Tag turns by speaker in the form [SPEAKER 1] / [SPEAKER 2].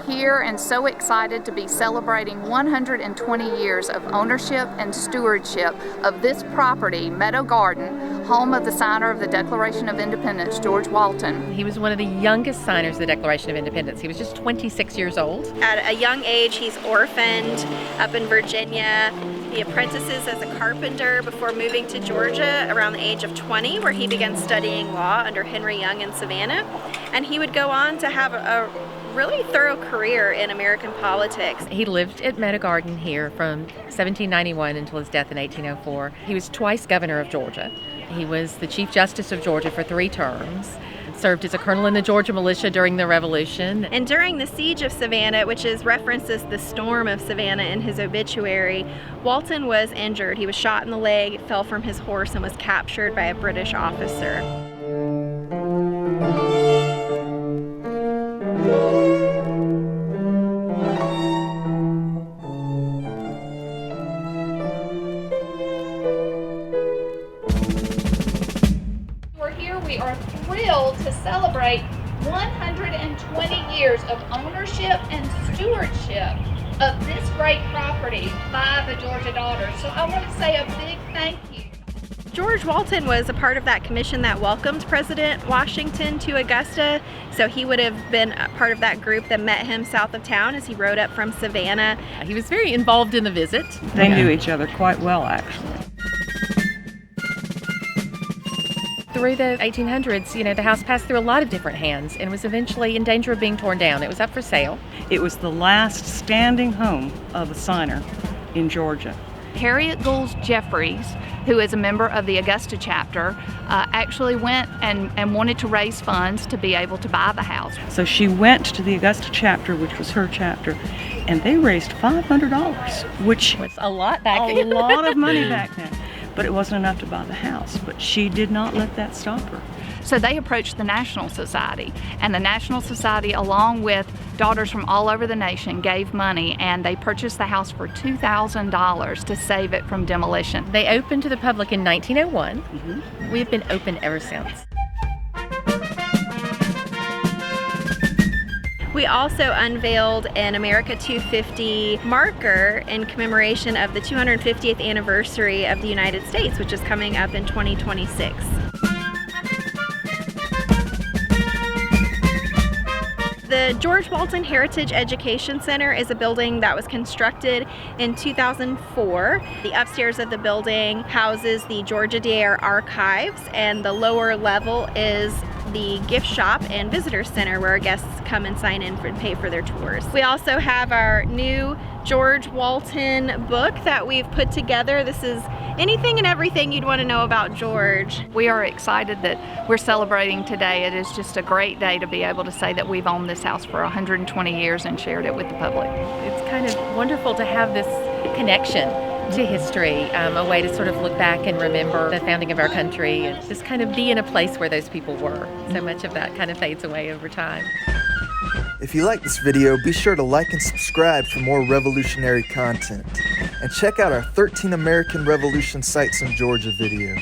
[SPEAKER 1] here and so excited to be celebrating 120 years of ownership and stewardship of this property, Meadow Garden, home of the signer of the Declaration of Independence, George Walton.
[SPEAKER 2] He was one of the youngest signers of the Declaration of Independence. He was just 26 years old.
[SPEAKER 3] At a young age, he's orphaned up in Virginia. He apprentices as a carpenter before moving to Georgia around the age of 20, where he began studying law under Henry Young in Savannah. And he would go on to have a really thorough career in American politics.
[SPEAKER 2] He lived at Meadow Garden here from 1791 until his death in 1804. He was twice governor of Georgia. He was the Chief Justice of Georgia for 3 terms. Served as a colonel in the Georgia militia during the Revolution.
[SPEAKER 3] And during the siege of Savannah, which is referenced as the Storm of Savannah in his obituary, Walton was injured. He was shot in the leg, fell from his horse, and was captured by a British officer.
[SPEAKER 1] We are thrilled to celebrate 120 years of ownership and stewardship of this great property by the Georgia Daughters. So I want to say a big thank you.
[SPEAKER 3] George Walton was a part of that commission that welcomed President Washington to Augusta, so he would have been a part of that group that met him south of town as he rode up from Savannah.
[SPEAKER 2] He was very involved in the visit.
[SPEAKER 4] They knew each other quite well, actually.
[SPEAKER 2] Through the 1800s, the house passed through a lot of different hands and was eventually in danger of being torn down. It was up for sale.
[SPEAKER 4] It was the last standing home of a signer in Georgia.
[SPEAKER 1] Harriet Gould Jeffries, who is a member of the Augusta chapter, actually went and wanted to raise funds to be able to buy the house.
[SPEAKER 4] So she went to the Augusta chapter, which was her chapter, and they raised $500, which
[SPEAKER 2] was a lot back
[SPEAKER 4] then. A lot of money back then. But it wasn't enough to buy the house. But she did not let that stop her.
[SPEAKER 1] So they approached the National Society, and the National Society, along with daughters from all over the nation, gave money, and they purchased the house for $2,000 to save it from demolition.
[SPEAKER 2] They opened to the public in 1901. Mm-hmm. We've been open ever since.
[SPEAKER 3] We also unveiled an America 250 marker in commemoration of the 250th anniversary of the United States, which is coming up in 2026. The George Walton Heritage Education Center is a building that was constructed in 2004. The upstairs of the building houses the GSSDAR archives, and the lower level is the gift shop and visitor center where our guests come and sign in and pay for their tours. We also have our new George Walton book that we've put together. This is anything and everything you'd want to know about George.
[SPEAKER 1] We are excited that we're celebrating today. It is just a great day to be able to say that we've owned this house for 120 years and shared it with the public.
[SPEAKER 2] It's kind of wonderful to have this connection to history, a way to sort of look back and remember the founding of our country and just kind of be in a place where those people were. So much of that kind of fades away over time.
[SPEAKER 5] If you like this video, be sure to like and subscribe for more revolutionary content. And check out our 13 American Revolution Sites in Georgia video.